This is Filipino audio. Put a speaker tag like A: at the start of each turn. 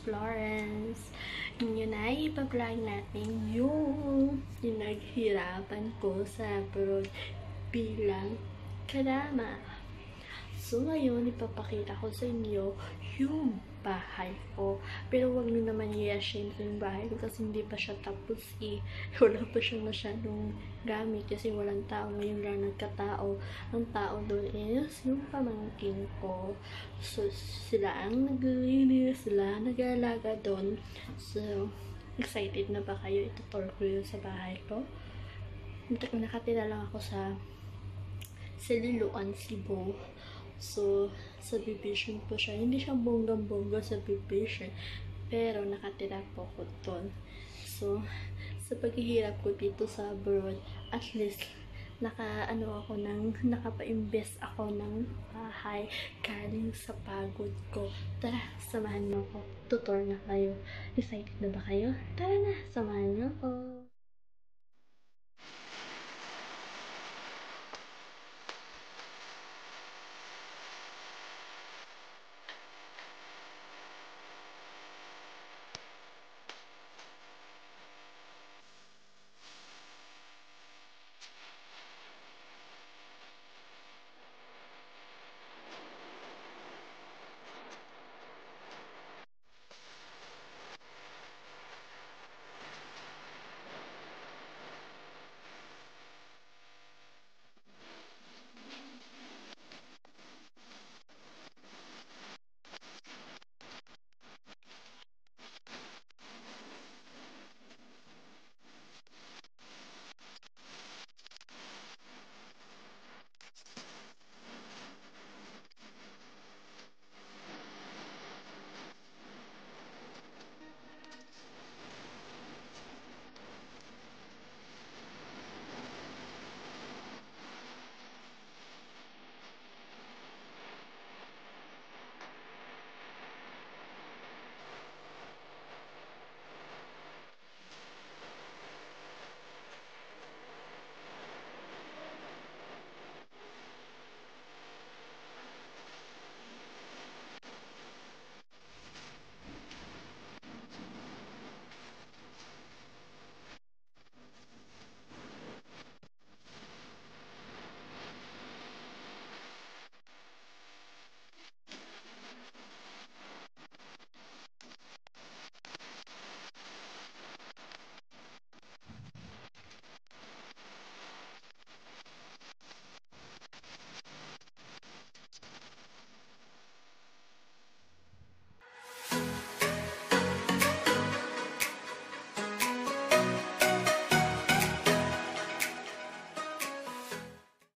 A: Florence. Ngayon ay ipa-vlog natin yung pinaghirapan ko sa abroad bilang kadama. So, ngayon, ipapakita ko sa inyo yung bahay ko. Pero wag nyo naman i-ashamed yung bahay ko kasi hindi pa siya tapos eh. Wala pa siya masyadong gamit kasi walang tao. Ngayon lang nagkatao. Ang tao doon is yung pamangkin ko. So, sila ang naglilinis, sila nag-aalaga doon. So, excited na ba kayo? Itutur ko yun sa bahay ko. Nakatira lang ako sa Liloan, Cebu. So, subdivision po siya. Hindi siya bonggang-bongga subdivision. Pero, nakatira po ako doon. So, sa paghihirap ko dito sa abroad, at least, nakapa-invest ako ng bahay galing sa pagod ko. Tara, samahan mo ako. Tutor na kayo. Excited na ba kayo? Tara na, samahan mo ako.